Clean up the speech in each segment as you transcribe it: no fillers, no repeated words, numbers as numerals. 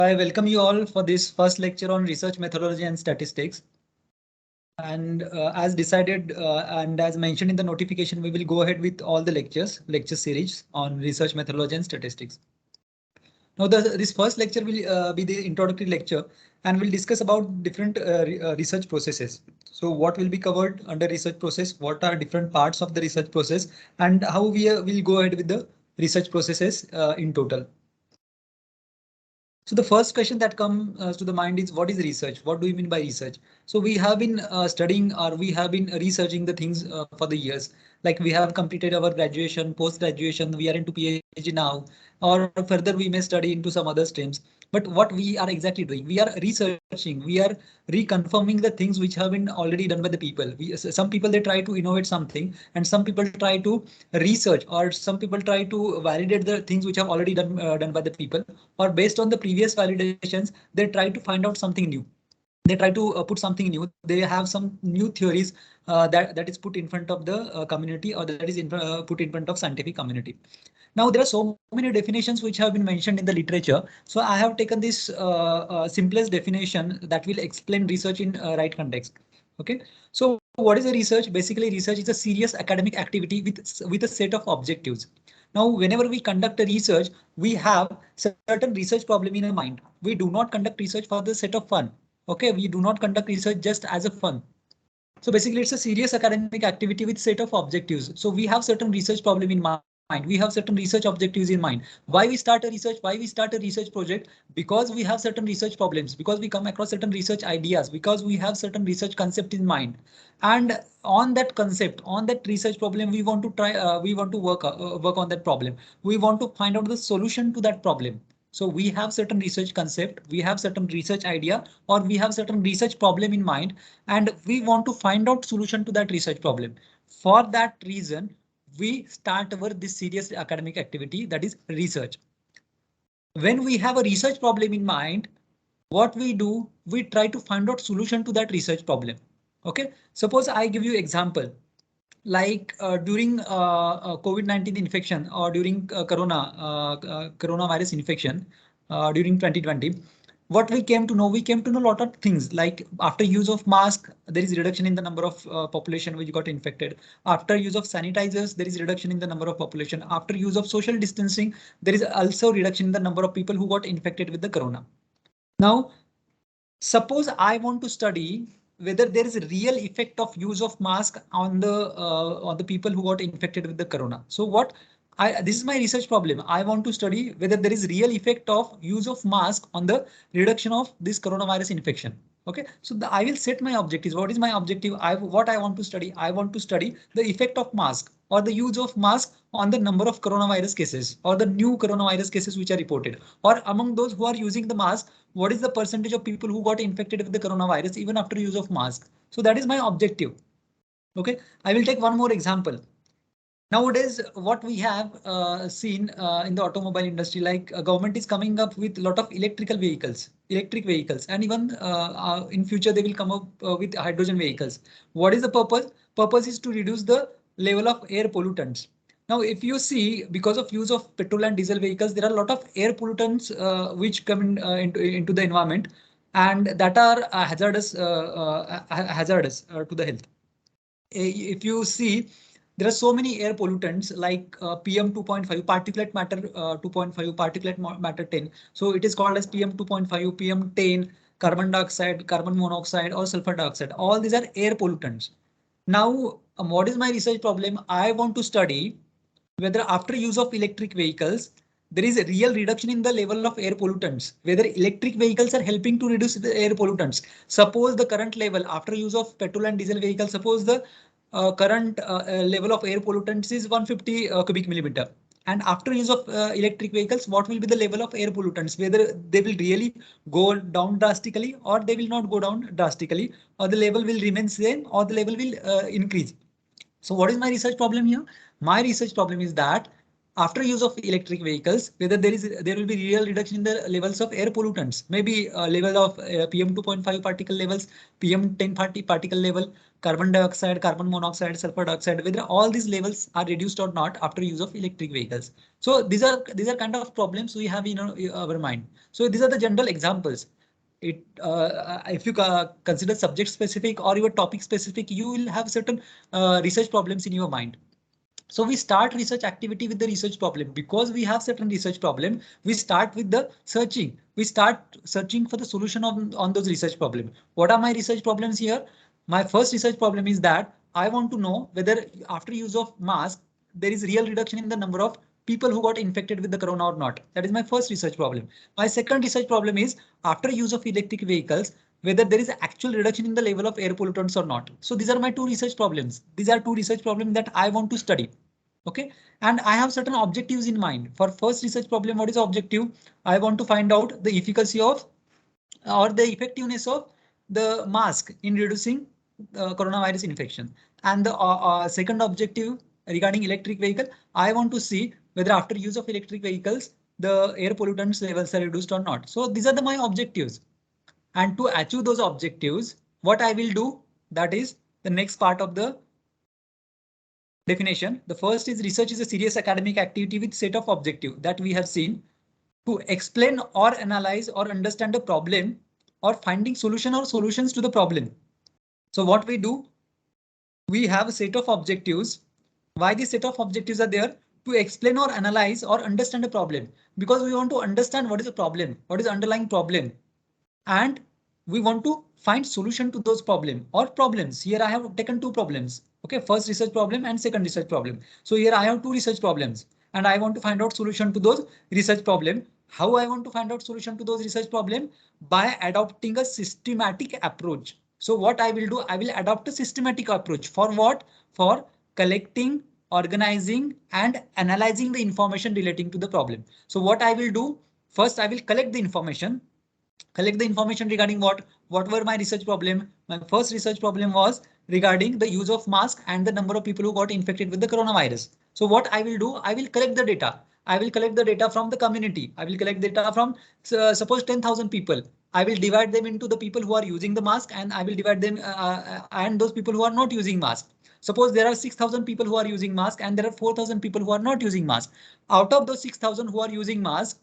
I welcome you all for this first lecture on research methodology and statistics. And as decided and as mentioned in the notification, we will go ahead with all the lecture series on research methodology and statistics. Now, this first lecture will be the introductory lecture and we'll discuss about different research processes. So what will be covered under research process? What are different parts of the research process and how we will go ahead with the research processes in total. So the first question that comes to the mind is what is research? What do you mean by research? So we have been studying or we have been researching the things for the years. Like we have completed our graduation, post-graduation, we are into PhD now, or further we may study into some other streams. But what we are exactly doing, we are researching, we are reconfirming the things which have been already done by the people. Some people they try to innovate something and some people try to research or some people try to validate the things which have already done by the people, or based on the previous validations, they try to find out something new. They try to put something new. They have some new theories that is put in front of the community, or that is put in front of scientific community. Now there are so many definitions which have been mentioned in the literature. So I have taken this simplest definition that will explain research in right context. OK, so what is a research? Basically, research is a serious academic activity with a set of objectives. Now, whenever we conduct a research, we have certain research problem in our mind. We do not conduct research for the set of fun. OK, we do not conduct research just as a fun. So basically, it's a serious academic activity with set of objectives. So we have certain research problem in mind. We have certain research objectives in mind. Why we start a research? Why we start a research project? Because we have certain research problems, because we come across certain research ideas, because we have certain research concept in mind. And on that concept, on that research problem, we want to try, we want to work on that problem. We want to find out the solution to that problem. So we have certain research concept, we have certain research idea, or we have certain research problem in mind, and we want to find out solution to that research problem. For that reason, we start our this serious academic activity, that is research. When we have a research problem in mind, what we do, we try to find out solution to that research problem. OK, suppose I give you example. Like during COVID-19 infection or during coronavirus infection during 2020, what we came to know, a lot of things. Like after use of mask, there is reduction in the number of population which got infected. After use of sanitizers, there is reduction in the number of population. After use of social distancing, there is also reduction in the number of people who got infected with the corona. Now, suppose I want to study whether there is a real effect of use of mask on the people who got infected with the corona. So this is my research problem. I want to study whether there is real effect of use of mask on the reduction of this coronavirus infection. OK, so I will set my objectives. What is my objective? What I want to study? I want to study the effect of mask or the use of mask on the number of coronavirus cases or the new coronavirus cases which are reported, or among those who are using the mask, what is the percentage of people who got infected with the coronavirus even after use of mask. So that is my objective. OK, I will take one more example. Nowadays, what we have seen in the automobile industry, like government is coming up with a lot of electric vehicles, and even in future they will come up with hydrogen vehicles. What is the purpose? Purpose is to reduce the level of air pollutants. Now, if you see, because of use of petrol and diesel vehicles, there are a lot of air pollutants which come into the environment, and that are hazardous to the health. If you see, there are so many air pollutants like PM 2.5, particulate matter 2.5, particulate matter 10. So it is called as PM 2.5, PM 10, carbon dioxide, carbon monoxide, or sulfur dioxide. All these are air pollutants. Now, what is my research problem? I want to study whether after use of electric vehicles, there is a real reduction in the level of air pollutants, whether electric vehicles are helping to reduce the air pollutants. Suppose the current level after use of petrol and diesel vehicles, suppose the current level of air pollutants is 150 cubic millimeter. And after use of electric vehicles, what will be the level of air pollutants? Whether they will really go down drastically or they will not go down drastically, or the level will remain same or the level will increase. So what is my research problem here? My research problem is that after use of electric vehicles, whether there will be real reduction in the levels of air pollutants, maybe level of PM 2.5 particle levels, PM 10 particle level, carbon dioxide, carbon monoxide, sulfur dioxide, whether all these levels are reduced or not after use of electric vehicles. So these are kind of problems we have in our mind. So these are the general examples. If you consider subject specific or your topic specific, you will have certain research problems in your mind. So we start research activity with the research problem. Because we have certain research problem, we start with the searching. We start searching for the solution on those research problem. What are my research problems here? My first research problem is that I want to know whether after use of mask, there is real reduction in the number of people who got infected with the corona or not. That is my first research problem. My second research problem is after use of electric vehicles, whether there is actual reduction in the level of air pollutants or not. So these are my two research problems. These are two research problems that I want to study. OK, and I have certain objectives in mind. For first research problem, what is the objective? I want to find out the efficacy of or the effectiveness of the mask in reducing coronavirus infection. And the second objective regarding electric vehicle, I want to see whether after use of electric vehicles, the air pollutants levels are reduced or not. So these are my objectives. And to achieve those objectives, what I will do, that is the next part of the definition. The first is research is a serious academic activity with set of objective that we have seen to explain or analyze or understand a problem or finding solution or solutions to the problem. So what we do, we have a set of objectives. Why this set of objectives are there? To explain or analyze or understand a problem, because we want to understand what is the problem, what is the underlying problem, and we want to find solution to those problem or problems. Here I have taken two problems. OK, first research problem and second research problem. So here I have two research problems and I want to find out solution to those research problem. How I want to find out solution to those research problem? By adopting a systematic approach. So what I will do, I will adopt a systematic approach. For what? For collecting, organizing and analyzing the information relating to the problem. So what I will do, first I will collect the information. Collect the information regarding what were my research problem? My first research problem was regarding the use of mask and the number of people who got infected with the coronavirus. So what I will do, I will collect the data. I will collect the data from the community. I will collect data from suppose 10,000 people. I will divide them into the people who are using the mask and I will divide them and those people who are not using mask. Suppose there are 6,000 people who are using mask and there are 4,000 people who are not using mask. Out of those 6,000 who are using mask,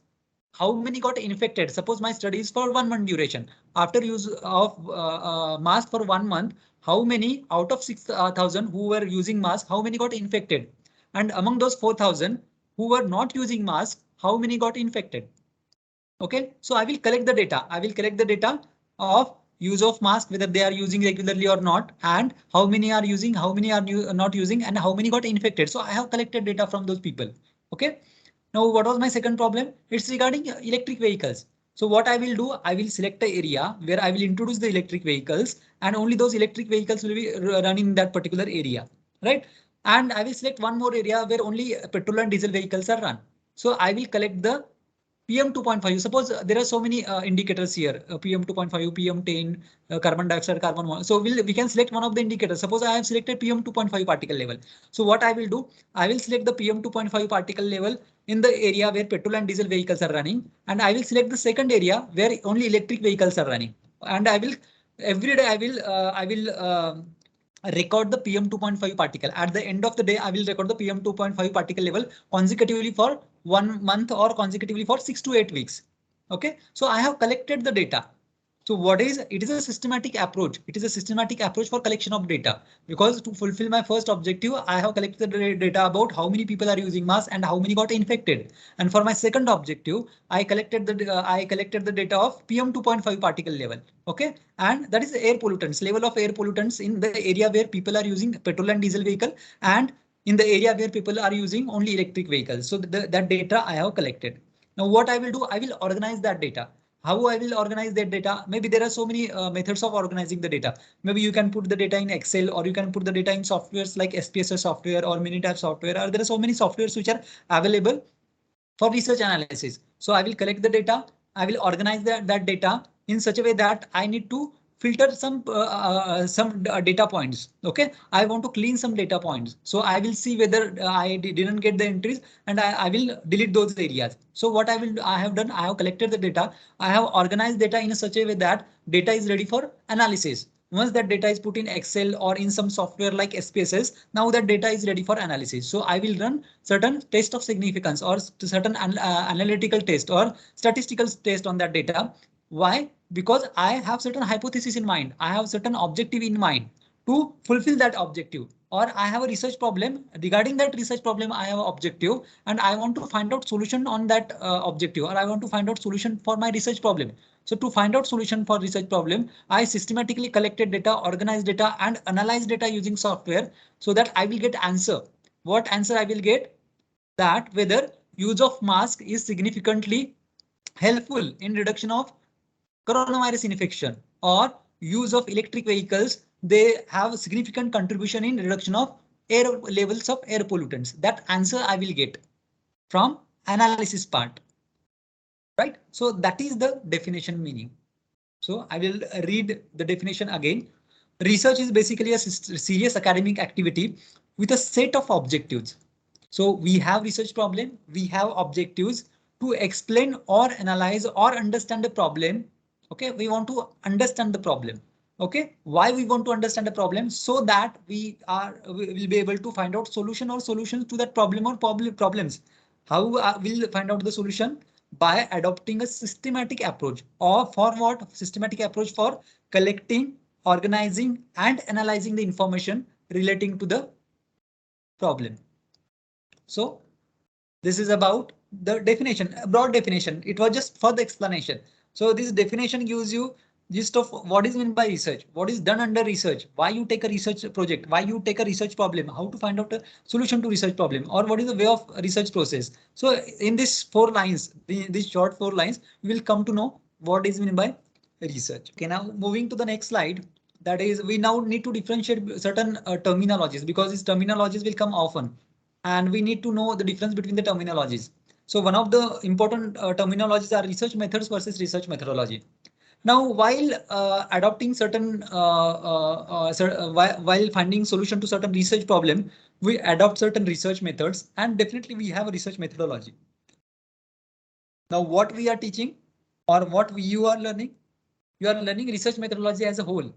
how many got infected? Suppose my study is for 1 month duration. After use of mask for 1 month, how many out of 6,000 who were using mask, how many got infected? And among those 4,000 who were not using mask, how many got infected? OK, so I will collect the data. I will collect the data of use of mask, whether they are using regularly or not, and how many are using, how many are not using, and how many got infected. So I have collected data from those people. OK. Now, what was my second problem? It's regarding electric vehicles. So what I will do, I will select an area where I will introduce the electric vehicles and only those electric vehicles will be running in that particular area, right? And I will select one more area where only petrol and diesel vehicles are run. So I will collect the PM 2.5. Suppose there are so many indicators here, PM 2.5, PM 10, carbon dioxide, carbon 1. So we can select one of the indicators. Suppose I have selected PM 2.5 particle level. So what I will do, I will select the PM 2.5 particle level in the area where petrol and diesel vehicles are running. And I will select the second area where only electric vehicles are running. And I will every day I will record the PM 2.5 particle. At the end of the day, I will record the PM 2.5 particle level consecutively for 1 month or consecutively for 6 to 8 weeks. OK, so I have collected the data. So what is it is a systematic approach. It is a systematic approach for collection of data, because to fulfill my first objective, I have collected the data about how many people are using mask and how many got infected. And for my second objective, I collected the data of PM 2.5 particle level. OK, and that is the air pollutants, level of air pollutants in the area where people are using petrol and diesel vehicle and in the area where people are using only electric vehicles. So that data I have collected. Now what I will do, I will organize that data. How I will organize that data? Maybe there are so many methods of organizing the data. Maybe you can put the data in Excel or you can put the data in softwares like SPSS software or Minitab software. Or there are so many softwares which are available for research analysis. So I will collect the data. I will organize that data in such a way that I need to filter some data points. Okay, I want to clean some data points. So I will see whether I didn't get the entries, and I will delete those areas. So what I have done, I have collected the data. I have organized data in such a way that data is ready for analysis. Once that data is put in Excel or in some software like SPSS, now that data is ready for analysis. So I will run certain test of significance or certain analytical test or statistical test on that data. Why? Because I have certain hypothesis in mind. I have certain objective in mind to fulfill that objective, or I have a research problem. Regarding that research problem, I have an objective and I want to find out solution on that objective, or I want to find out solution for my research problem. So to find out solution for research problem, I systematically collected data, organized data and analyzed data using software so that I will get answer. What answer I will get? That whether use of mask is significantly helpful in reduction of coronavirus infection, or use of electric vehicles, they have significant contribution in reduction of air levels of air pollutants. That answer I will get from analysis part, right? So that is the definition meaning. So I will read the definition again. Research is basically a serious academic activity with a set of objectives. So we have research problem, we have objectives to explain or analyze or understand the problem. Okay, we want to understand the problem. Okay, why we want to understand the problem? So that we will be able to find out solution or solutions to that problem or problems. How we'll find out the solution? By adopting a systematic approach, or for what? Systematic approach for collecting, organizing and analyzing the information relating to the problem. So this is about the definition, a broad definition. It was just for the explanation. So this definition gives you gist of what is meant by research, what is done under research, why you take a research project, why you take a research problem, how to find out a solution to research problem, or what is the way of research process. So in this 4 lines, these short 4 lines, you will come to know what is meant by research. Okay, now moving to the next slide. That is, we now need to differentiate certain terminologies, because these terminologies will come often and we need to know the difference between the terminologies. So one of the important terminologies are research methods versus research methodology. Now, while adopting certain, while finding solution to certain research problem, we adopt certain research methods, and definitely we have a research methodology. Now, what we are teaching or you are learning, you are learning research methodology as a whole.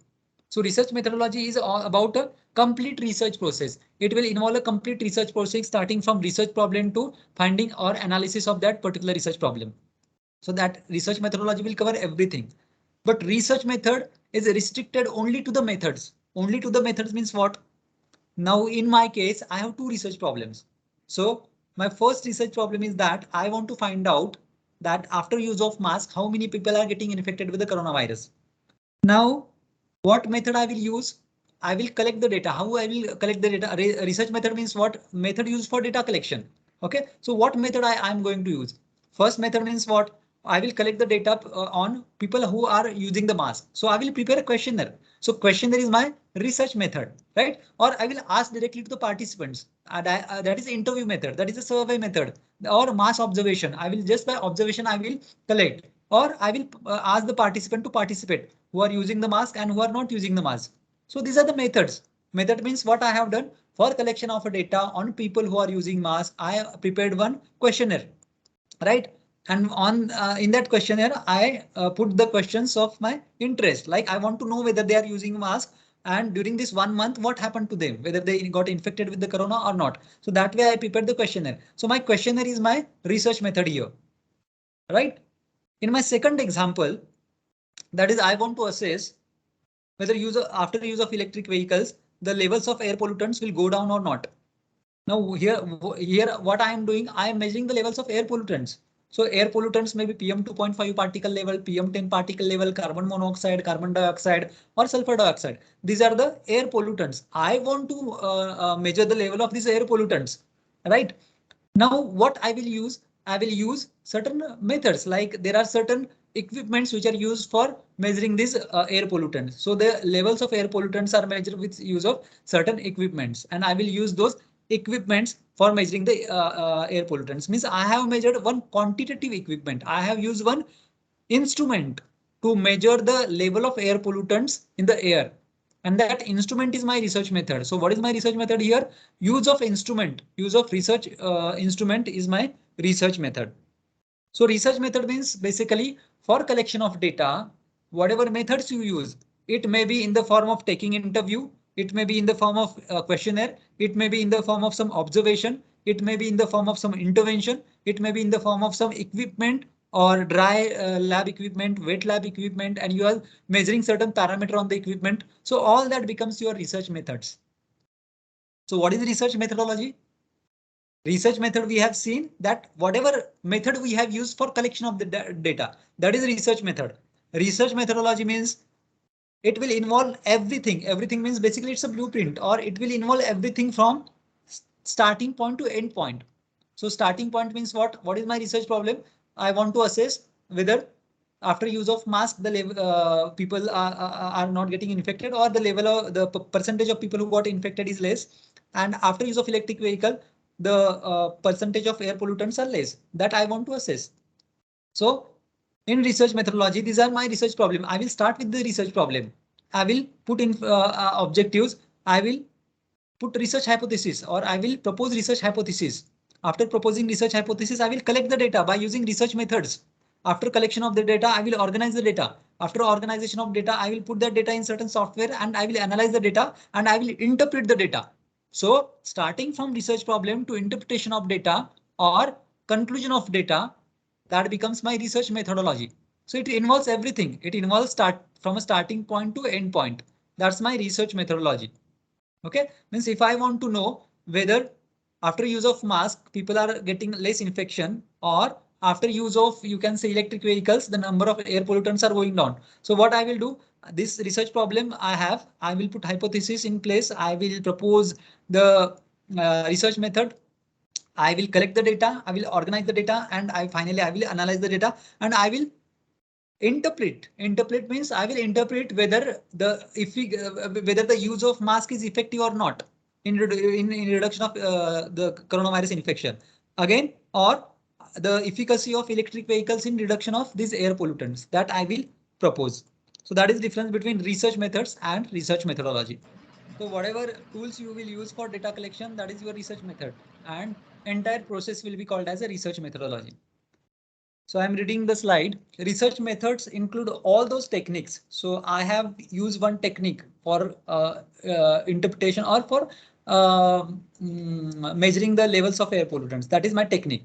So research methodology is about a complete research process. It will involve a complete research process starting from research problem to finding or analysis of that particular research problem. So that research methodology will cover everything. But research method is restricted only to the methods. Only to the methods means what? Now, in my case, I have 2 research problems. So my first research problem is that I want to find out that after use of mask, how many people are getting infected with the coronavirus. Now, what method I will use? I will collect the data. How I will collect the data? Research method means what? Method used for data collection. Okay, so what method I am going to use? First method means what? I will collect the data on people who are using the mask. So I will prepare a questionnaire. So questionnaire is my research method, right? Or I will ask directly to the participants. That is interview method. That is a survey method or mass observation. I will just by observation I will collect, or I will ask the participant to participate who are using the mask and who are not using the mask. So these are the methods. Method means what I have done for collection of data on people who are using mask. I prepared one questionnaire, right? And on in that questionnaire, I put the questions of my interest. Like I want to know whether they are using mask and during this 1 month, what happened to them, whether they got infected with the corona or not. So that way I prepared the questionnaire. So my questionnaire is my research method here, right? In my second example, that is I want to assess whether after use of electric vehicles, the levels of air pollutants will go down or not. Now here what I am doing, I am measuring the levels of air pollutants. So air pollutants may be PM 2.5 particle level, PM 10 particle level, carbon monoxide, carbon dioxide, or sulfur dioxide. These are the air pollutants. I want to measure the level of these air pollutants, right? Now what I will use? I will use certain methods, like there are certain equipments which are used for measuring these air pollutants. So the levels of air pollutants are measured with use of certain equipments, and I will use those equipments for measuring the air pollutants. Means I have measured one quantitative equipment. I have used one instrument. to measure the level of air pollutants in the air. And that instrument is my research method. So what is my research method here? Use of instrument, use of research instrument is my research method. So research method means basically for collection of data, whatever methods you use, it may be in the form of taking interview, it may be in the form of a questionnaire, it may be in the form of some observation, it may be in the form of some intervention, it may be in the form of some equipment or dry lab equipment, wet lab equipment, and you are measuring certain parameter on the equipment. So all that becomes your research methods. So what is research methodology? Research method, we have seen that whatever method we have used for collection of the data, that is research method. Research methodology means it will involve everything. Everything means basically it's a blueprint, or it will involve everything from starting point to end point. So starting point means what? What is my research problem? I want to assess whether after use of mask, the level people are not getting infected, or the level of the percentage of people who got infected is less. And after use of electric vehicle, the percentage of air pollutants are less. That I want to assess. So in research methodology, these are my research problem. I will start with the research problem. I will put in objectives. I will put research hypothesis, or I will propose research hypothesis. After proposing research hypothesis, I will collect the data by using research methods. After collection of the data, I will organize the data. After organization of data, I will put that data in certain software and I will analyze the data and I will interpret the data. So starting from research problem to interpretation of data or conclusion of data, that becomes my research methodology. So it involves everything. It involves start from a starting point to end point. That's my research methodology. Okay, means if I want to know whether after use of mask, people are getting less infection, or after use of, you can say, electric vehicles, the number of air pollutants are going down. So what I will do, this research problem I have, I will put hypothesis in place. I will propose the research method. I will collect the data. I will organize the data, and I will analyze the data, and I will interpret. Interpret means I will interpret whether the whether the use of mask is effective or not in reduction of the coronavirus infection. Again, or the efficacy of electric vehicles in reduction of these air pollutants, that I will propose. So that is the difference between research methods and research methodology. So whatever tools you will use for data collection, that is your research method, and entire process will be called as a research methodology. So I'm reading the slide. Research methods include all those techniques. So I have used one technique for interpretation or for measuring the levels of air pollutants. That is my technique,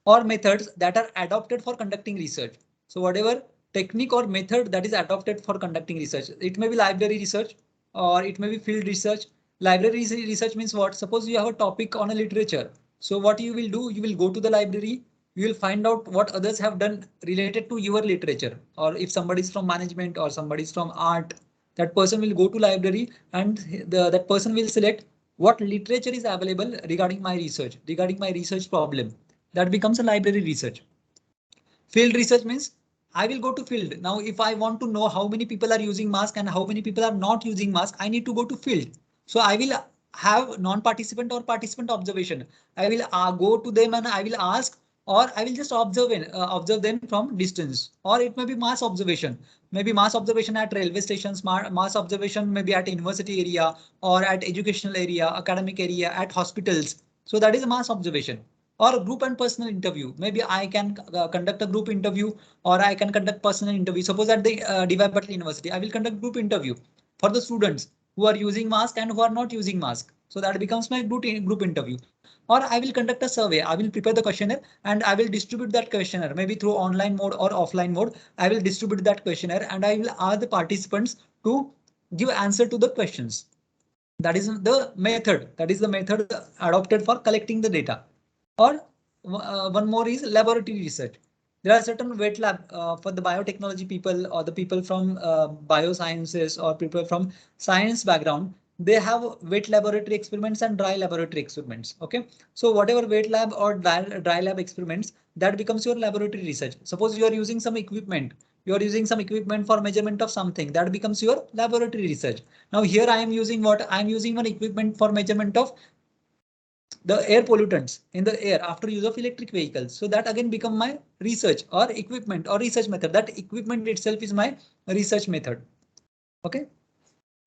or methods that are adopted for conducting research. So whatever technique or method that is adopted for conducting research, it may be library research or it may be field research. Library research means what? Suppose you have a topic on a literature. So what you will do, you will go to the library, you will find out what others have done related to your literature. Or if somebody is from management or somebody is from art, that person will go to library and that person will select what literature is available regarding my research problem. That becomes a library research. Field research means I will go to field. Now, if I want to know how many people are using mask and how many people are not using mask, I need to go to field. So I will have non-participant or participant observation. I will go to them and I will ask, or I will just observe them from distance, or it may be mass observation, maybe mass observation at railway stations, mass observation maybe at university area or at educational area, academic area, at hospitals. So that is a mass observation. Or group and personal interview. Maybe I can conduct a group interview, or I can conduct personal interview. Suppose at the DY Patil University, I will conduct group interview for the students who are using mask and who are not using mask. So that becomes my group interview. Or I will conduct a survey. I will prepare the questionnaire and I will distribute that questionnaire, maybe through online mode or offline mode. I will distribute that questionnaire and I will ask the participants to give answer to the questions. That is the method. That is the method adopted for collecting the data. Or one more is laboratory research. There are certain wet lab for the biotechnology people or the people from biosciences or people from science background. They have wet laboratory experiments and dry laboratory experiments. OK, so whatever wet lab or dry lab experiments, that becomes your laboratory research. Suppose you are using some equipment. You are using some equipment for measurement of something, that becomes your laboratory research. Now here I am using what? I am using one equipment for measurement of the air pollutants in the air after use of electric vehicles. So that again become my research or equipment or research method. That equipment itself is my research method. Okay.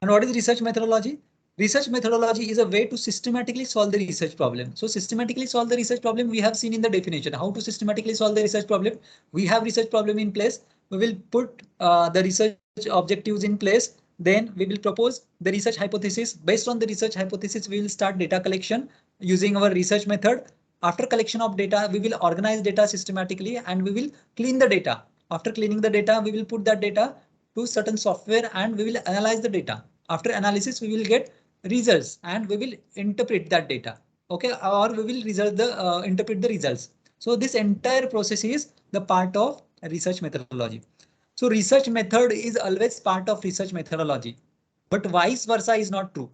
And what is research methodology? Research methodology is a way to systematically solve the research problem. So systematically solve the research problem we have seen in the definition. How to systematically solve the research problem? We have research problem in place. We will put the research objectives in place. Then we will propose the research hypothesis. Based on the research hypothesis, we will start data collection using our research method. After collection of data, we will organize data systematically and we will clean the data. After cleaning the data, we will put that data to certain software and we will analyze the data. After analysis, we will get results and we will interpret that data. Okay, or we will interpret the results. So this entire process is the part of research methodology. So research method is always part of research methodology, but vice versa is not true.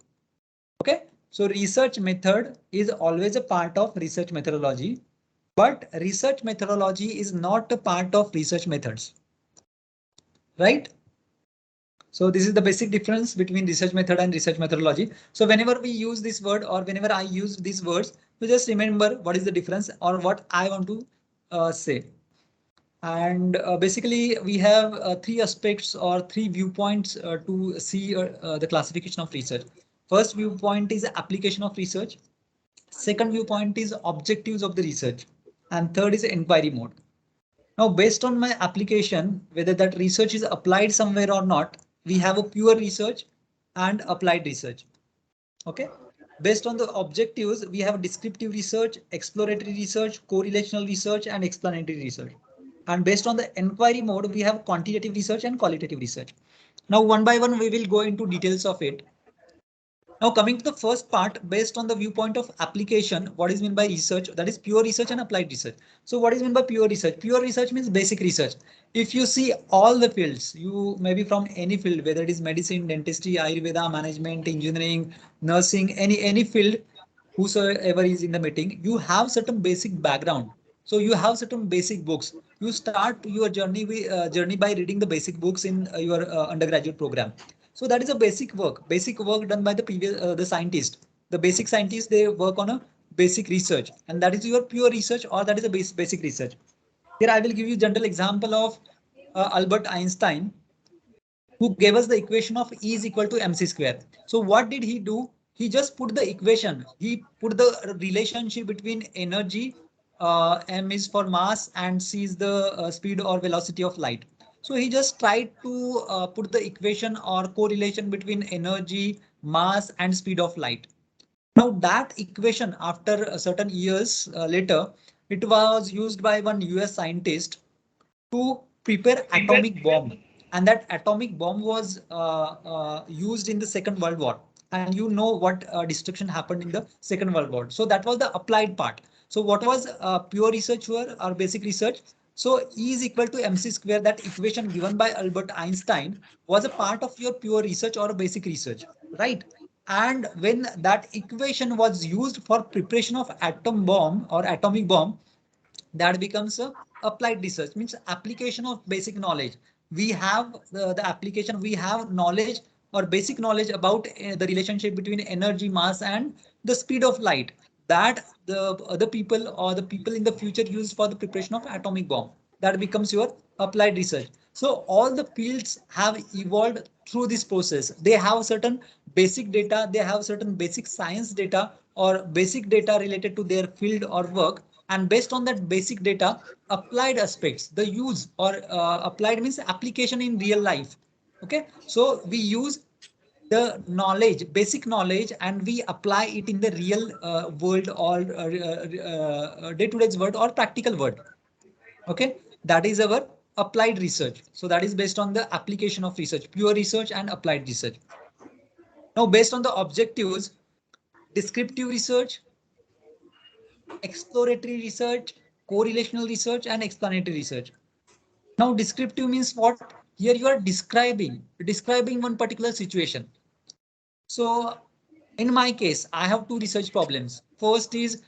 Okay, so research method is always a part of research methodology, but research methodology is not a part of research methods, right? So this is the basic difference between research method and research methodology. So whenever we use this word or whenever I use these words, you just remember what is the difference or what I want to say. And basically we have three aspects or three viewpoints to see the classification of research. First viewpoint is application of research. Second viewpoint is objectives of the research. And third is inquiry mode. Now, based on my application, whether that research is applied somewhere or not, we have a pure research and applied research. Okay. Based on the objectives, we have descriptive research, exploratory research, correlational research, and explanatory research. And based on the inquiry mode, we have quantitative research and qualitative research. Now, one by one, we will go into details of it. Now coming to the first part, based on the viewpoint of application, what is meant by research? That is pure research and applied research. So what is meant by pure research? Pure research means basic research. If you see all the fields, you maybe from any field, whether it is medicine, dentistry, Ayurveda, management, engineering, nursing, any field, whosoever is in the meeting, you have certain basic background. So you have certain basic books. You start your journey by reading the basic books in your undergraduate program. So that is a basic work done by the scientist. The basic scientists, they work on a basic research, and that is your pure research or that is a basic research. Here I will give you general example of Albert Einstein, who gave us the equation of E is equal to mc square. So what did he do? He just put the equation. He put the relationship between energy, m is for mass and c is the speed or velocity of light. So he just tried to put the equation or correlation between energy, mass and speed of light. Now that equation, after certain years later, it was used by one US scientist to prepare atomic bomb, and that atomic bomb was used in the Second World War. And you know what destruction happened in the Second World War. So that was the applied part. So what was pure research or basic research? So E is equal to mc square. That equation given by Albert Einstein was a part of your pure research or basic research, right? And when that equation was used for preparation of atom bomb or atomic bomb, that becomes a applied research, means application of basic knowledge. We have the application, we have knowledge or basic knowledge about the relationship between energy, mass and the speed of light that the other people or the people in the future use for the preparation of atomic bomb. That becomes your applied research. So all the fields have evolved through this process. They have certain basic data, they have certain basic science data or basic data related to their field or work, and based on that basic data, applied aspects, the use or applied means application in real life. Okay, so we use the knowledge, basic knowledge, and we apply it in the real world or day-to-day world or practical world. Okay, that is our applied research. So that is based on the application of research, pure research and applied research. Now based on the objectives, descriptive research, exploratory research, correlational research, and explanatory research. Now, descriptive means what? Here you are describing one particular situation. So in my case, I have two research problems. First is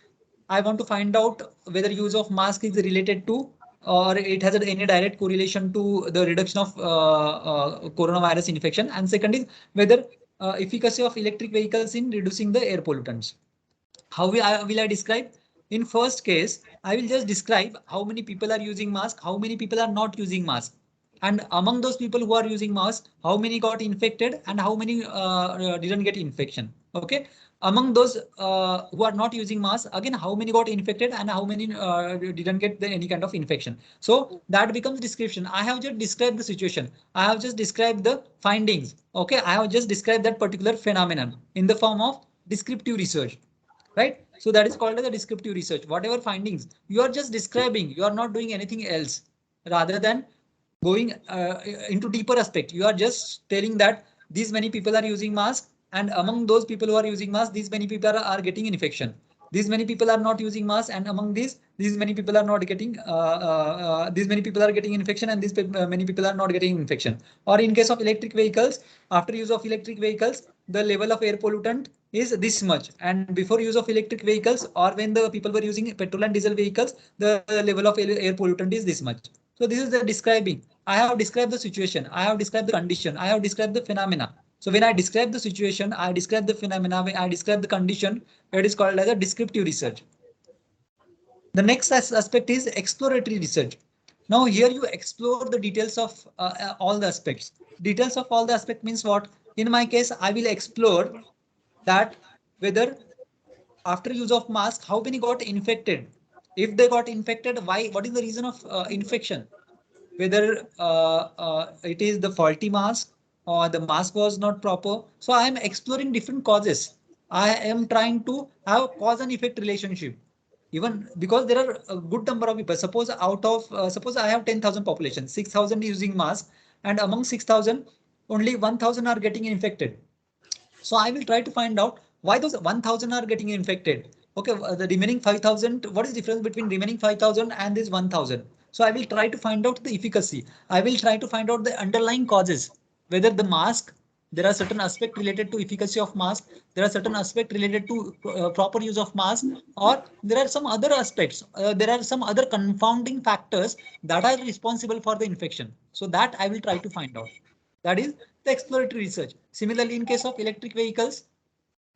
I want to find out whether use of mask is related to or it has any direct correlation to the reduction of coronavirus infection. And second is whether efficacy of electric vehicles in reducing the air pollutants. How will I describe? In first case, I will just describe how many people are using mask, how many people are not using mask. And among those people who are using mask, how many got infected and how many didn't get infection. Okay. Among those who are not using mask, again, how many got infected and how many didn't get any kind of infection. So that becomes description. I have just described the situation. I have just described the findings. Okay. I have just described that particular phenomenon in the form of descriptive research, right? So that is called as a descriptive research. Whatever findings you are just describing, you are not doing anything else rather than going into deeper aspect. You are just telling that these many people are using mask, and among those people who are using mask, these many people are getting infection. These many people are not using mask, and among these many people are not getting these many people are getting infection, and these many people are not getting infection. Or in case of electric vehicles, after use of electric vehicles, the level of air pollutant is this much, and before use of electric vehicles or when the people were using petrol and diesel vehicles, the level of air pollutant is this much. So this is the describing. I have described the situation, I have described the condition, I have described the phenomena. So when I describe the situation, I describe the phenomena, when I describe the condition, it is called as a descriptive research. The next aspect is exploratory research. Now here you explore the details of all the aspects. Details of all the aspect means what? In my case, I will explore that whether after use of mask, how many got infected? If they got infected, why? What is the reason of infection? Whether it is the faulty mask or the mask was not proper. So I am exploring different causes. I am trying to have cause and effect relationship. Even because there are a good number of people. Suppose out of suppose I have 10,000 population, 6,000 using mask, and among 6,000, only 1,000 are getting infected. So I will try to find out why those 1,000 are getting infected. Okay, the remaining 5,000, what is the difference between remaining 5,000 and this 1,000? So I will try to find out the efficacy. I will try to find out the underlying causes, whether the mask, there are certain aspects related to efficacy of mask, there are certain aspects related to proper use of mask, or there are some other aspects, there are some other confounding factors that are responsible for the infection. So that I will try to find out. That is the exploratory research. Similarly, in case of electric vehicles,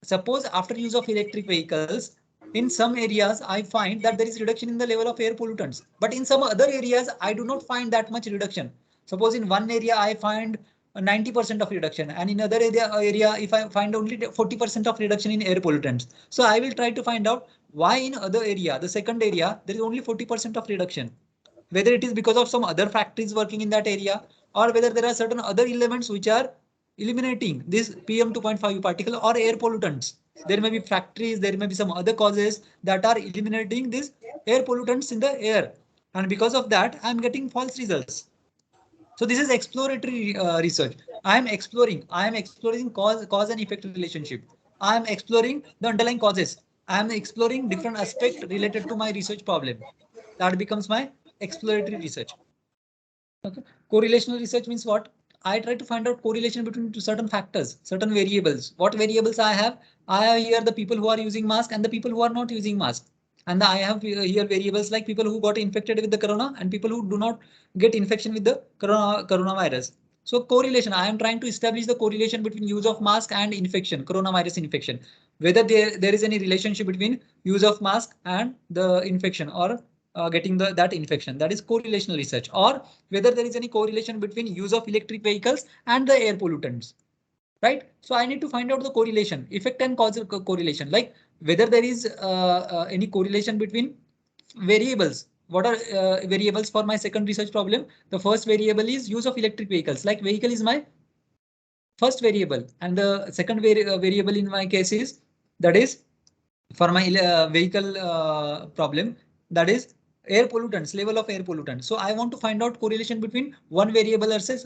suppose after use of electric vehicles, in some areas I find that there is reduction in the level of air pollutants, but in some other areas I do not find that much reduction. Suppose in one area I find 90% of reduction, and in other area if I find only 40% of reduction in air pollutants. So I will try to find out why in other area, the second area, there is only 40% of reduction, whether it is because of some other factories working in that area, or whether there are certain other elements which are eliminating this PM 2.5 particle or air pollutants. There may be factories, there may be some other causes that are eliminating these air pollutants in the air. And because of that, I'm getting false results. So this is exploratory research. I am exploring cause and effect relationship. I am exploring the underlying causes. I am exploring different aspects related to my research problem. That becomes my exploratory research. Okay. Correlational research means what? I try to find out correlation between certain factors, certain variables. What variables I have? I have here the people who are using mask and the people who are not using mask. And I have here variables like people who got infected with the corona and people who do not get infection with the coronavirus. So correlation, I am trying to establish the correlation between use of mask and infection, coronavirus infection. Whether there is any relationship between use of mask and the infection, or getting that infection. That is correlational research. Or whether there is any correlation between use of electric vehicles and the air pollutants, right? So I need to find out the correlation, effect and causal correlation, like whether there is any correlation between variables. What are variables for my second research problem? The first variable is use of electric vehicles, like vehicle is my first variable, and the second variable in my case is, that is for my vehicle problem, that is air pollutants, level of air pollutants. So I want to find out correlation between one variable versus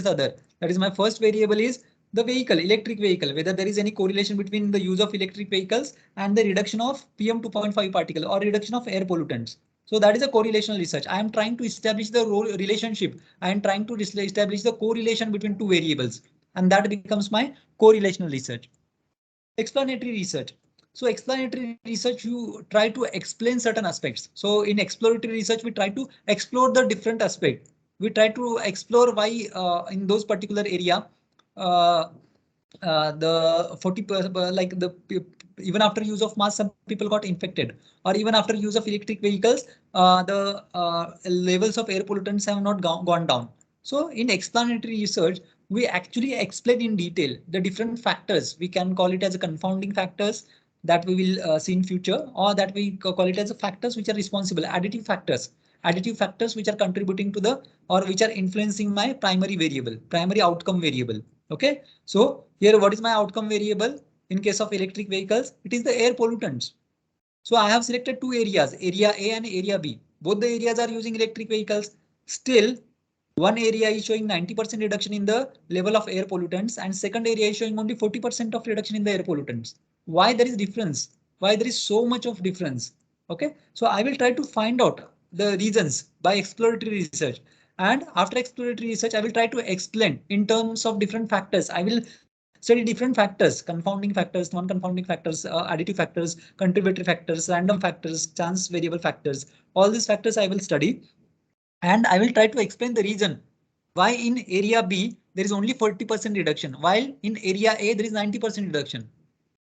other. That is my first variable is the vehicle, electric vehicle, whether there is any correlation between the use of electric vehicles and the reduction of PM 2.5 particle or reduction of air pollutants. So that is a correlational research. I am trying to establish the relationship. I am trying to establish the correlation between two variables, and that becomes my correlational research. Explanatory research. So explanatory research, you try to explain certain aspects. So in exploratory research, we try to explore the different aspect. We try to explore why in those particular area, uh, the 40%, like even after use of mask, some people got infected, or even after use of electric vehicles, the levels of air pollutants have not gone down. So in explanatory research, we actually explain in detail the different factors. We can call it as a confounding factors that we will see in future, or that we call it as a factors which are responsible, additive factors which are contributing to the, or which are influencing my primary outcome variable. Okay, so here what is my outcome variable in case of electric vehicles? It is the air pollutants. So I have selected two areas, area A and area B. Both the areas are using electric vehicles. Still, one area is showing 90% reduction in the level of air pollutants, and second area is showing only 40% of reduction in the air pollutants. Why there is difference? Why there is so much of difference? Okay, so I will try to find out the reasons by exploratory research. And after exploratory research, I will try to explain in terms of different factors. I will study different factors, confounding factors, non-confounding factors, additive factors, contributory factors, random factors, chance variable factors. All these factors I will study, and I will try to explain the reason why in area B there is only 40% reduction, while in area A there is 90% reduction.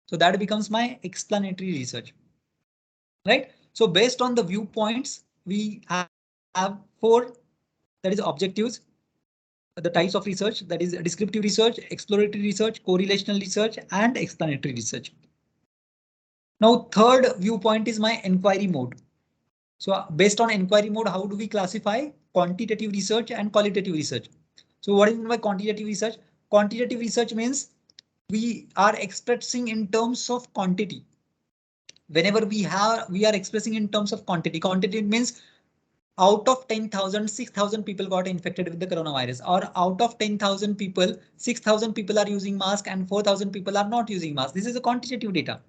So that becomes my explanatory research, right? So based on the viewpoints, we have four, that is objectives, the types of research, that is descriptive research, exploratory research, correlational research, and explanatory research. Now, third viewpoint is my inquiry mode. So based on inquiry mode, how do we classify quantitative research and qualitative research? So what is meant by quantitative research? Quantitative research means we are expressing in terms of quantity. Whenever we are expressing in terms of quantity. Quantity means out of 10,000, 6,000 people got infected with the coronavirus, or out of 10,000 people, 6,000 people are using mask and 4,000 people are not using mask. This is a quantitative data.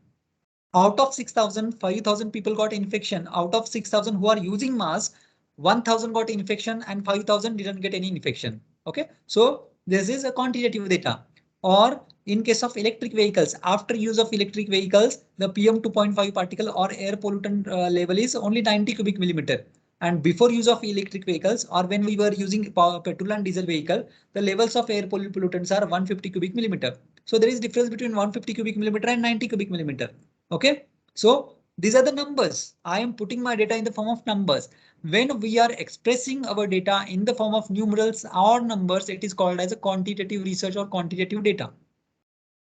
Out of 6,000, 5,000 people got infection. Out of 6,000 who are using mask, 1,000 got infection and 5,000 didn't get any infection. Okay, so this is a quantitative data. Or in case of electric vehicles, after use of electric vehicles, the PM 2.5 particle or air pollutant level is only 90 cubic millimeter. And before use of electric vehicles, or when we were using petrol and diesel vehicle, the levels of air pollutants are 150 cubic millimeter. So there is difference between 150 cubic millimeter and 90 cubic millimeter. Okay, so these are the numbers. I am putting my data in the form of numbers. When we are expressing our data in the form of numerals or numbers, it is called as a quantitative research or quantitative data,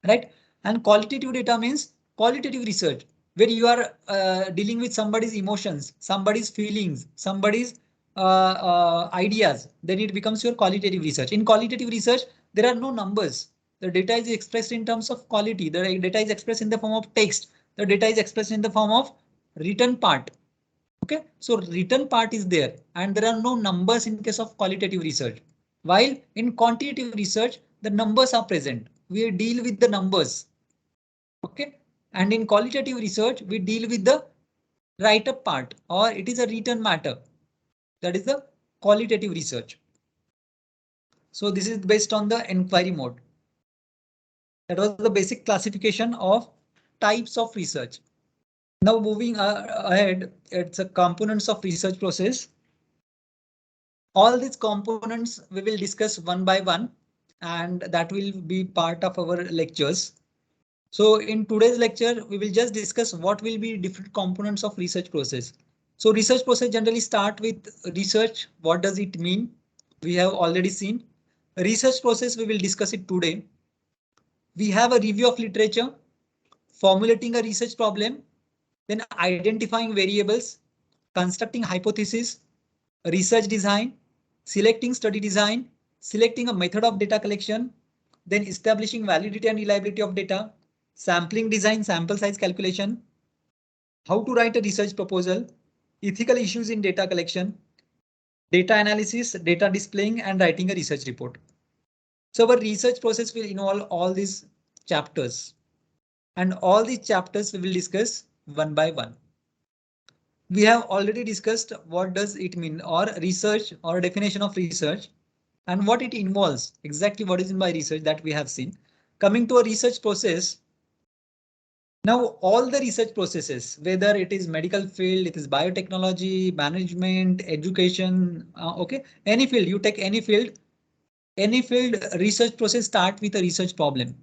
right? And qualitative data means qualitative research, where you are dealing with somebody's emotions, somebody's feelings, somebody's ideas. Then it becomes your qualitative research. In qualitative research, there are no numbers. The data is expressed in terms of quality. The data is expressed in the form of text. The data is expressed in the form of written part. Okay, so written part is there, and there are no numbers in case of qualitative research. While in quantitative research, the numbers are present. We deal with the numbers. Okay, and in qualitative research, we deal with the write-up part, or it is a written matter. That is the qualitative research. So this is based on the inquiry mode. That was the basic classification of types of research. Now moving ahead, it's a components of research process. All these components we will discuss one by one, and that will be part of our lectures. So in today's lecture, we will just discuss what will be different components of research process. So research process generally start with research. What does it mean? We have already seen. Research process, we will discuss it today. We have a review of literature, formulating a research problem, then identifying variables, constructing hypothesis, research design, selecting study design, selecting a method of data collection, then establishing validity and reliability of data, sampling design, sample size calculation, how to write a research proposal, ethical issues in data collection, data analysis, data displaying, and writing a research report. So our research process will involve all these chapters, and all these chapters we will discuss one by one. We have already discussed what does it mean, or research, or definition of research, and what it involves, exactly what is in by research, that we have seen. Coming to a research process. Now all the research processes, whether it is medical field, it is biotechnology, management, education, okay, any field, you take any field research process start with a research problem.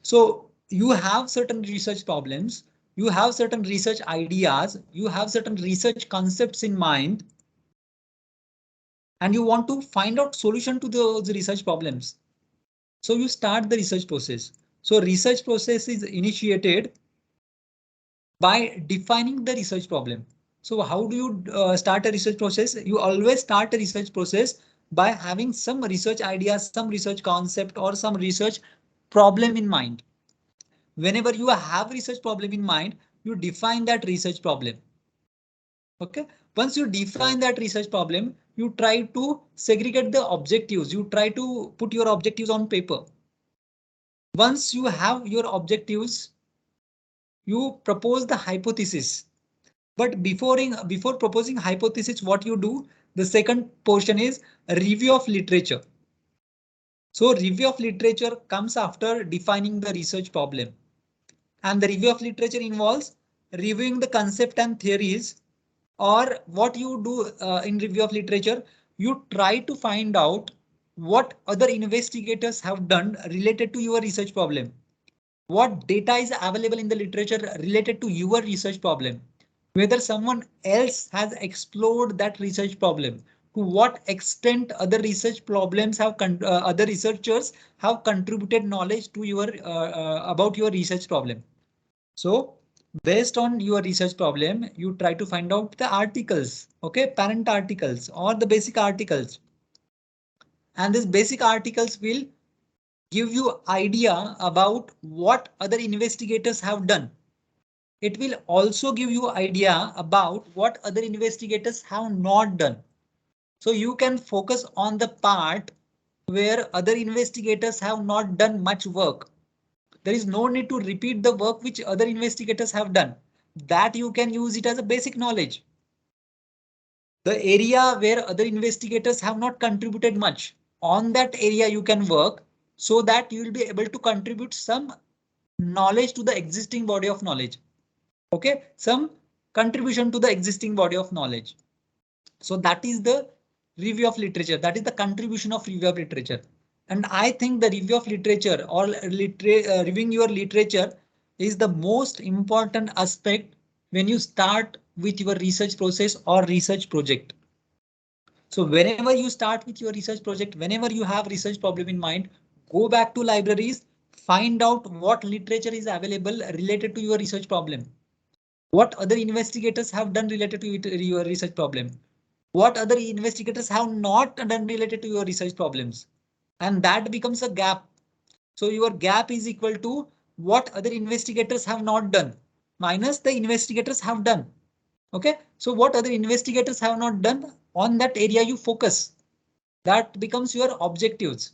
So you have certain research problems, you have certain research ideas, you have certain research concepts in mind, and you want to find out solution to those research problems. So you start the research process. So research process is initiated by defining the research problem. So how do you start a research process? You always start a research process by having some research idea, some research concept, or some research problem in mind. Whenever you have research problem in mind, you define that research problem. Okay. Once you define that research problem, you try to segregate the objectives. You try to put your objectives on paper. Once you have your objectives, you propose the hypothesis. But before proposing hypothesis, what you do, the second portion is a review of literature. So review of literature comes after defining the research problem. And the review of literature involves reviewing the concept and theories, or what you do in review of literature, you try to find out what other investigators have done related to your research problem. What data is available in the literature related to your research problem, whether someone else has explored that research problem, to what extent other research problems have other researchers have contributed knowledge to your about your research problem. So based on your research problem, you try to find out the articles, okay, parent articles or the basic articles. And these basic articles will give you idea about what other investigators have done. It will also give you idea about what other investigators have not done. So you can focus on the part where other investigators have not done much work. There is no need to repeat the work which other investigators have done. That you can use it as a basic knowledge. The area where other investigators have not contributed much, on that area you can work so that you will be able to contribute some knowledge to the existing body of knowledge. Okay, some contribution to the existing body of knowledge. So that is the review of literature. That is the contribution of review of literature. And I think the review of literature or reviewing your literature is the most important aspect when you start with your research process or research project. So whenever you start with your research project, whenever you have research problem in mind, go back to libraries, find out what literature is available related to your research problem. What other investigators have done related to your research problem? What other investigators have not done related to your research problems? And that becomes a gap. So your gap is equal to what other investigators have not done minus the investigators have done. OK, so what other investigators have not done, on that area you focus. That becomes your objectives.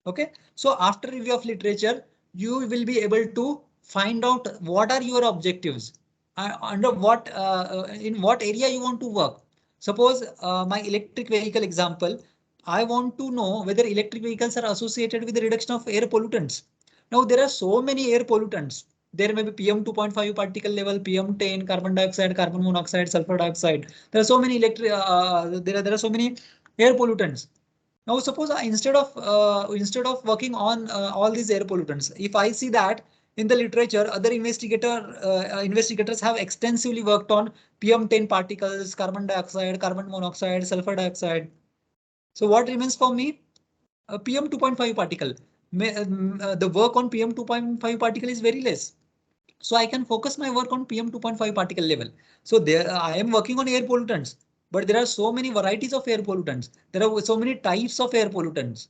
OK, so after review of literature, you will be able to find out what are your objectives, under what in what area you want to work. Suppose my electric vehicle example, I want to know whether electric vehicles are associated with the reduction of air pollutants. Now there are so many air pollutants. There may be PM 2.5 particle level, PM 10, carbon dioxide, carbon monoxide, sulfur dioxide. There are so many there are so many air pollutants. Now suppose instead of working on all these air pollutants, if I see that in the literature, other investigators have extensively worked on PM10 particles, carbon dioxide, carbon monoxide, sulfur dioxide. So what remains for me? PM 2.5 particle. The work on PM 2.5 particle is very less. So I can focus my work on PM 2.5 particle level. So there I am working on air pollutants, but there are so many varieties of air pollutants. There are so many types of air pollutants.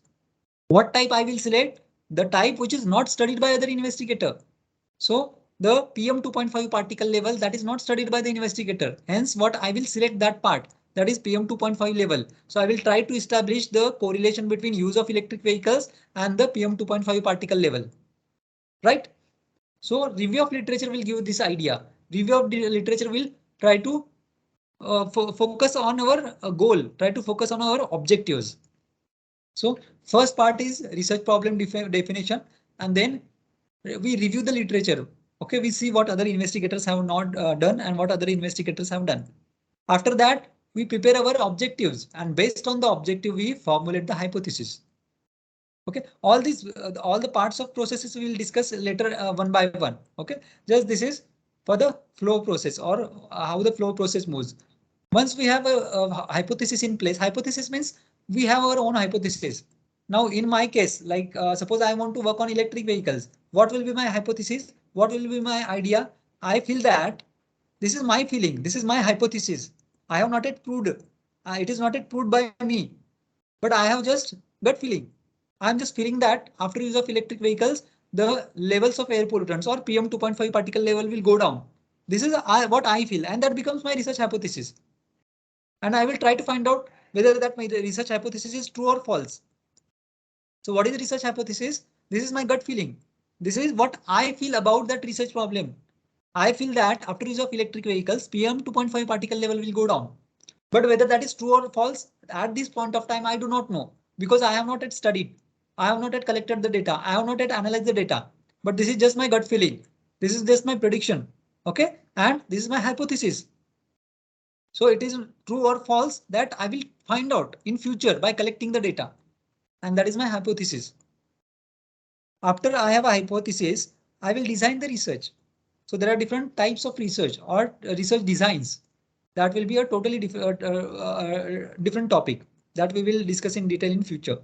What type I will select? The type which is not studied by other investigator. So the PM 2.5 particle level that is not studied by the investigator. Hence what I will select that part, that is PM 2.5 level. So I will try to establish the correlation between use of electric vehicles and the PM 2.5 particle level. Right? So review of literature will give this idea. Review of literature will try to focus on our goal, try to focus on our objectives. So first part is research problem definition, and then we review the literature. OK, we see what other investigators have not done and what other investigators have done. After that, we prepare our objectives, and based on the objective, we formulate the hypothesis. Okay, all these all the parts of processes we will discuss later one by one. Okay, just this is for the flow process or how the flow process moves. Once we have a hypothesis in place, hypothesis means we have our own hypothesis. Now, in my case, like suppose I want to work on electric vehicles. What will be my hypothesis? What will be my idea? I feel that this is my feeling. This is my hypothesis. I have not yet proved. It is not yet proved by me, but I have just gut feeling. I'm just feeling that after use of electric vehicles, the levels of air pollutants or PM 2.5 particle level will go down. This is what I feel, and that becomes my research hypothesis. And I will try to find out whether that my research hypothesis is true or false. So what is research hypothesis? This is my gut feeling. This is what I feel about that research problem. I feel that after use of electric vehicles, PM 2.5 particle level will go down. But whether that is true or false at this point of time, I do not know because I have not yet studied. I have not yet collected the data. I have not yet analyzed the data. But this is just my gut feeling. This is just my prediction. Okay. And this is my hypothesis. So it is true or false that I will find out in future by collecting the data. And that is my hypothesis. After I have a hypothesis, I will design the research. So there are different types of research or research designs. That will be a totally different topic that we will discuss in detail in future.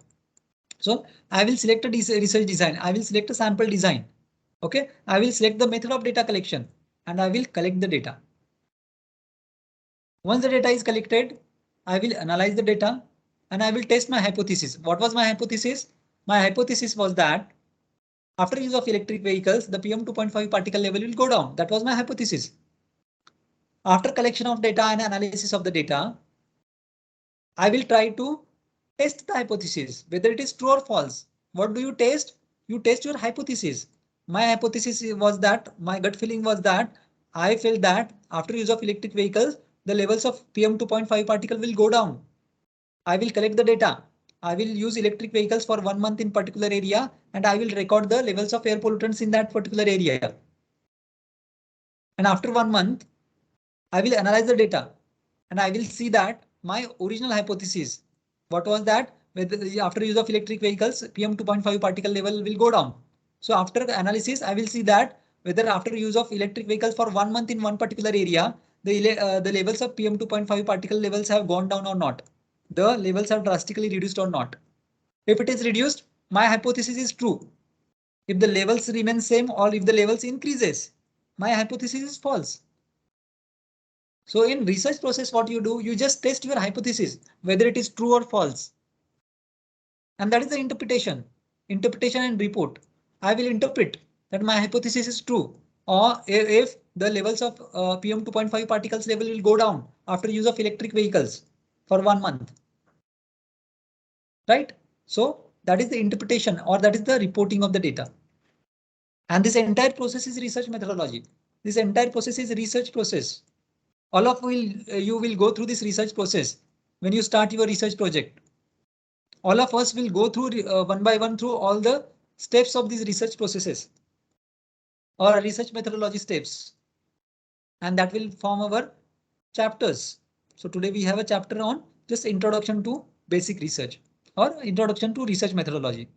So I will select a research design. I will select a sample design. Okay. I will select the method of data collection and I will collect the data. Once the data is collected, I will analyze the data and I will test my hypothesis. What was my hypothesis? My hypothesis was that after use of electric vehicles, the PM 2.5 particle level will go down. That was my hypothesis. After collection of data and analysis of the data, I will try to test the hypothesis, whether it is true or false. What do you test? You test your hypothesis. My hypothesis was that my gut feeling was that I felt that after use of electric vehicles, the levels of PM 2.5 particle will go down. I will collect the data. I will use electric vehicles for 1 month in particular area and I will record the levels of air pollutants in that particular area. And after 1 month, I will analyze the data and I will see that my original hypothesis, what was that after use of electric vehicles, PM 2.5 particle level will go down. So after analysis, I will see that whether after use of electric vehicles for 1 month in one particular area, the levels of PM 2.5 particle levels have gone down or not. The levels are drastically reduced or not. If it is reduced, my hypothesis is true. If the levels remain same or if the levels increases, my hypothesis is false. So in research process, what you do, you just test your hypothesis, whether it is true or false. And that is the interpretation and report. I will interpret that my hypothesis is true or if the levels of PM 2.5 particles level will go down after use of electric vehicles for 1 month. Right? So that is the interpretation or that is the reporting of the data. And this entire process is research methodology. This entire process is research process. All of you will go through this research process when you start your research project. All of us will go through one by one through all the steps of these research processes or research methodology steps. And that will form our chapters. So today we have a chapter on just introduction to basic research or introduction to research methodology.